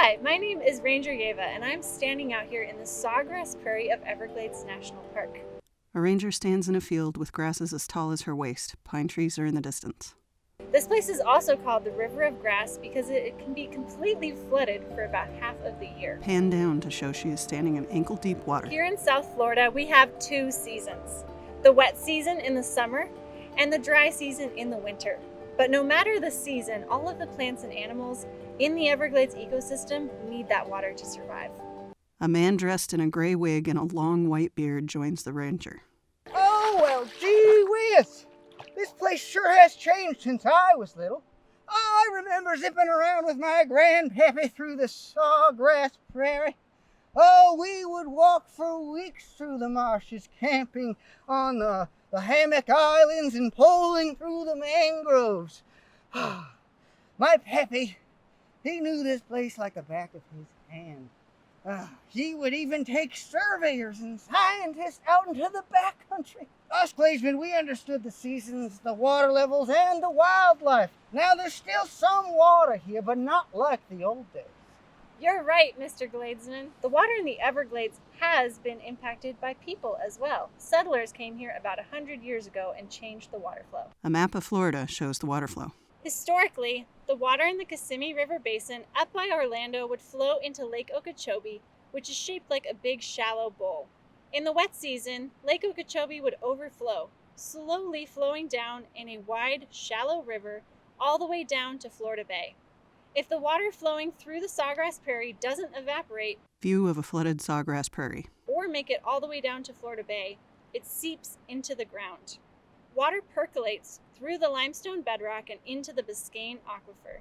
Hi, my name is Ranger Yeva, and I'm standing out here in the sawgrass prairie of Everglades National Park. A ranger stands in a field with grasses as tall as her waist. Pine trees are in the distance. This place is also called the River of Grass because it can be completely flooded for about half of the year. Pan down to show she is standing in ankle-deep water. Here in South Florida, we have two seasons. The wet season in the summer and the dry season in the winter. But no matter the season, all of the plants and animals in the Everglades ecosystem need that water to survive. A man dressed in a gray wig and a long white beard joins the ranger. Oh, well, gee whiz! This place sure has changed since I was little. I remember zipping around with my grandpappy through the sawgrass prairie. Oh, we would walk for weeks through the marshes, camping on the hammock islands and poling through the mangroves. My pappy, he knew this place like the back of his hand. He would even take surveyors and scientists out into the backcountry. Us Gladesmen, we understood the seasons, the water levels, and the wildlife. Now, there's still some water here, but not like the old days. You're right, Mr. Gladesman. The water in the Everglades has been impacted by people as well. Settlers came here about 100 years ago and changed the water flow. A map of Florida shows the water flow. Historically, the water in the Kissimmee River Basin up by Orlando would flow into Lake Okeechobee, which is shaped like a big shallow bowl. In the wet season, Lake Okeechobee would overflow, slowly flowing down in a wide, shallow river all the way down to Florida Bay. If the water flowing through the sawgrass prairie doesn't evaporate, View of a flooded sawgrass prairie. or make it all the way down to Florida Bay, it seeps into the ground. Water percolates through the limestone bedrock and into the Biscayne aquifer.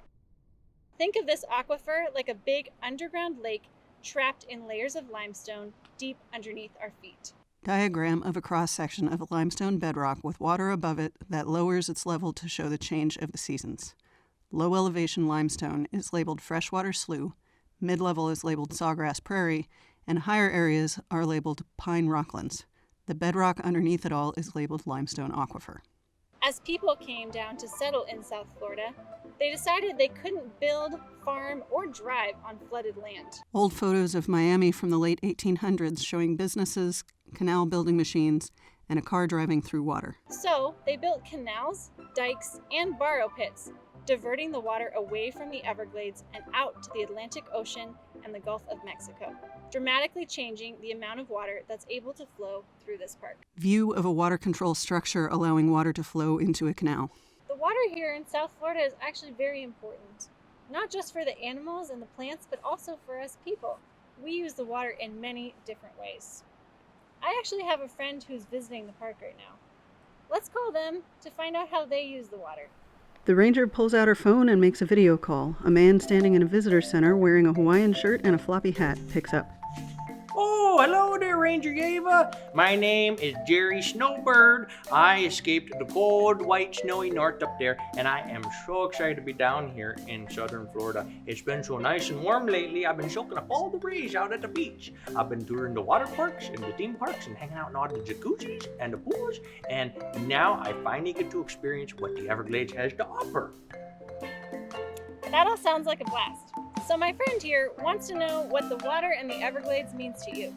Think of this aquifer like a big underground lake trapped in layers of limestone deep underneath our feet. Diagram of a cross-section of a limestone bedrock with water above it that lowers its level to show the change of the seasons. Low elevation limestone is labeled freshwater slough, mid-level is labeled sawgrass prairie, and higher areas are labeled pine rocklands. The bedrock underneath it all is labeled limestone aquifer. As people came down to settle in South Florida, they decided they couldn't build, farm, or drive on flooded land. Old photos of Miami from the late 1800s showing businesses, canal building machines, and a car driving through water. So they built canals, dikes, and borrow pits, diverting the water away from the Everglades and out to the Atlantic Ocean and the Gulf of Mexico, dramatically changing the amount of water that's able to flow through this park. View of a water control structure allowing water to flow into a canal. The water here in South Florida is actually very important, not just for the animals and the plants, but also for us people. We use the water in many different ways. I actually have a friend who's visiting the park right now. Let's call them to find out how they use the water. The ranger pulls out her phone and makes a video call. A man standing in a visitor center wearing a Hawaiian shirt and a floppy hat picks up. Oh, hello there, Ranger Yeva. My name is Jerry Snowbird. I escaped the cold, white, snowy north up there, and I am so excited to be down here in southern Florida. It's been so nice and warm lately. I've been soaking up all the breeze out at the beach. I've been touring the water parks and the theme parks and hanging out in all the jacuzzis and the pools, and now I finally get to experience what the Everglades has to offer. That all sounds like a blast. So my friend here wants to know what the water in the Everglades means to you.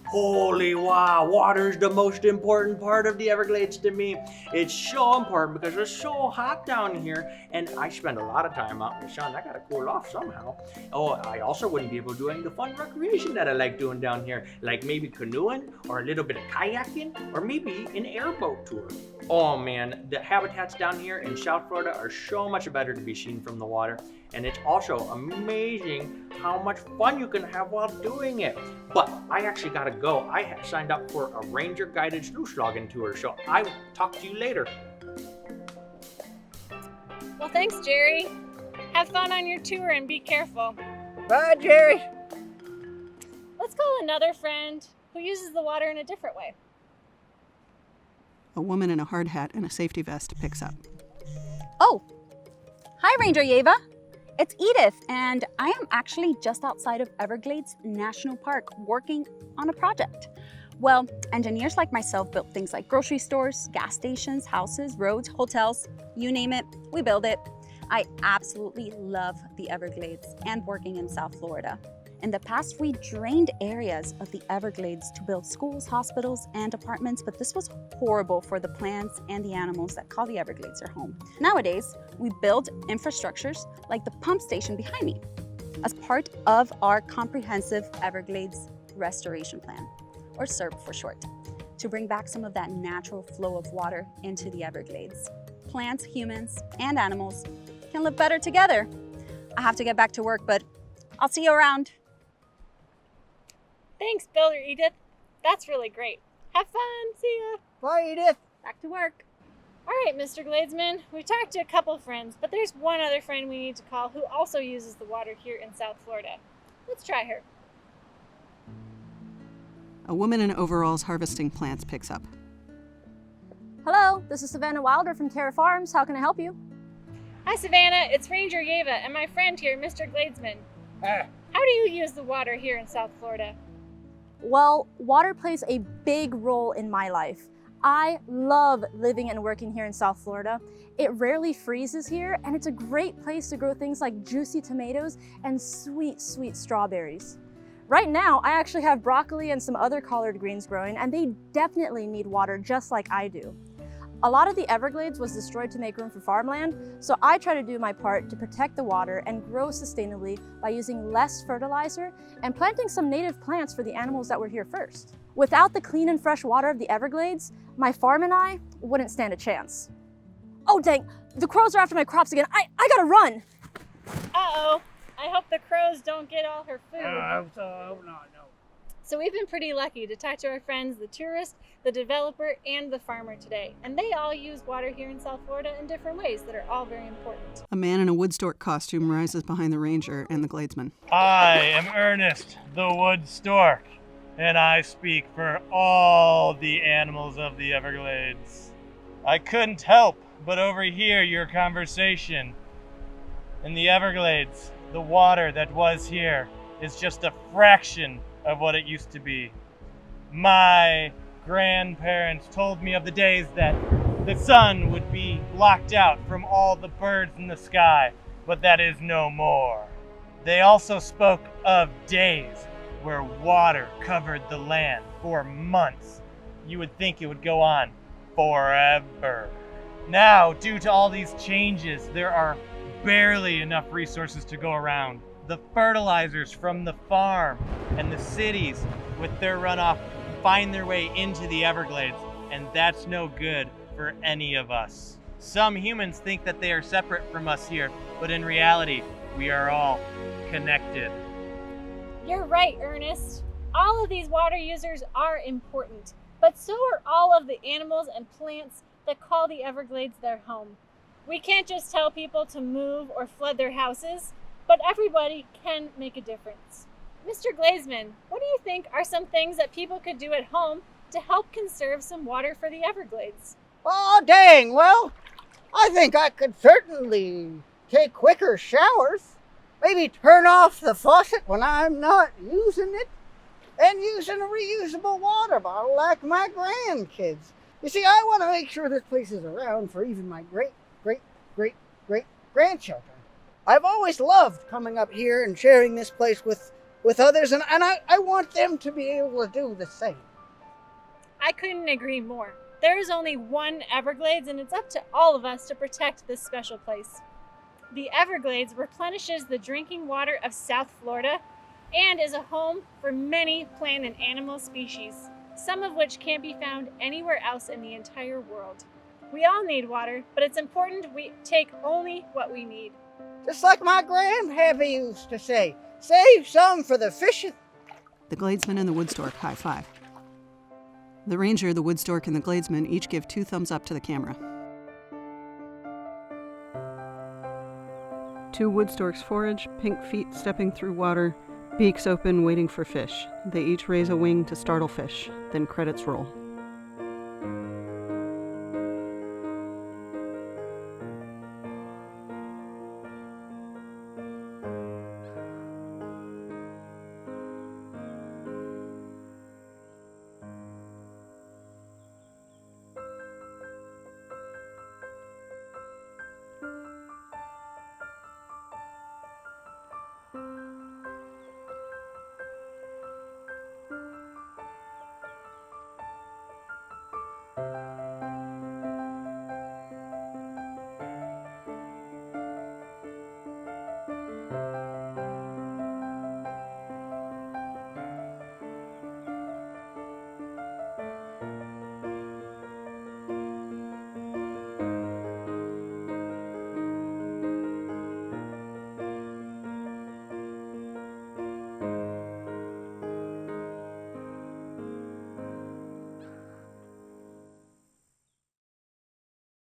Holy wow, water's the most important part of the Everglades to me. It's so important because it's so hot down here and I spend a lot of time out in the sun. I gotta cool off somehow. Oh, I also wouldn't be able to do any of the fun recreation that I like doing down here, like maybe canoeing or a little bit of kayaking or maybe an airboat tour. Oh man, the habitats down here in South Florida are so much better to be seen from the water. And it's also amazing how much fun you can have while doing it. But I actually gotta go. I signed up for a ranger guided sluice logging tour, so I will talk to you later. Well, thanks, Jerry. Have fun on your tour and be careful. Bye, Jerry. Let's call another friend who uses the water in a different way. A woman in a hard hat and a safety vest picks up. Oh, hi, Ranger Yeva. It's Edith, and I am actually just outside of Everglades National Park working on a project. Well, engineers like myself built things like grocery stores, gas stations, houses, roads, hotels, you name it, we build it. I absolutely love the Everglades and working in South Florida. In the past, we drained areas of the Everglades to build schools, hospitals, and apartments, but this was horrible for the plants and the animals that call the Everglades their home. Nowadays, we build infrastructures like the pump station behind me as part of our comprehensive Everglades restoration plan, or SERP for short, to bring back some of that natural flow of water into the Everglades. Plants, humans, and animals can live better together. I have to get back to work, but I'll see you around. Thanks, Builder Edith. That's really great. Have fun. See ya. Bye, Edith. Back to work. All right, Mr. Gladesman, we've talked to a couple friends, but there's one other friend we need to call who also uses the water here in South Florida. Let's try her. A woman in overalls harvesting plants picks up. Hello, this is Savannah Wilder from Terra Farms. How can I help you? Hi, Savannah. It's Ranger Yeva and my friend here, Mr. Gladesman. How do you use the water here in South Florida? Well, water plays a big role in my life. I love living and working here in South Florida. It rarely freezes here, and it's a great place to grow things like juicy tomatoes and sweet, sweet strawberries. Right now, I actually have broccoli and some other collard greens growing, and they definitely need water just like I do. A lot of the Everglades was destroyed to make room for farmland, so I try to do my part to protect the water and grow sustainably by using less fertilizer and planting some native plants for the animals that were here first. Without the clean and fresh water of the Everglades, my farm and I wouldn't stand a chance. Oh dang, the crows are after my crops again. I gotta run! Uh-oh. I hope the crows don't get all her food. I hope not, no. So we've been pretty lucky to talk to our friends, the tourist, the developer, and the farmer today. And they all use water here in South Florida in different ways that are all very important. A man in a wood stork costume rises behind the ranger and the Gladesman. I am Ernest, the wood stork, and I speak for all the animals of the Everglades. I couldn't help but overhear your conversation. In the Everglades, the water that was here is just a fraction of what it used to be. My grandparents told me of the days that the sun would be blocked out from all the birds in the sky, but that is no more. They also spoke of days where water covered the land for months. You would think it would go on forever. Now, due to all these changes, there are barely enough resources to go around. The fertilizers from the farm and the cities with their runoff find their way into the Everglades, and that's no good for any of us. Some humans think that they are separate from us here, but in reality, we are all connected. You're right, Ernest. All of these water users are important, but so are all of the animals and plants that call the Everglades their home. We can't just tell people to move or flood their houses, but everybody can make a difference. Mr. Gladesman, what do you think are some things that people could do at home to help conserve some water for the Everglades? Oh, dang, well, I think I could certainly take quicker showers. Maybe turn off the faucet when I'm not using it, and using a reusable water bottle like my grandkids. You see, I want to make sure this place is around for even my great-great-great-great-grandchildren. I've always loved coming up here and sharing this place with others, and I want them to be able to do the same. I couldn't agree more. There is only one Everglades, and it's up to all of us to protect this special place. The Everglades replenishes the drinking water of South Florida and is a home for many plant and animal species, some of which can't be found anywhere else in the entire world. We all need water, but it's important we take only what we need. Just like my grandpappy used to say, save some for the fishing. The Gladesman and the wood stork high five. The ranger, the wood stork, and the Gladesman each give 2 thumbs up to the camera. 2 wood storks forage, pink feet stepping through water, beaks open waiting for fish. They each raise a wing to startle fish, then credits roll.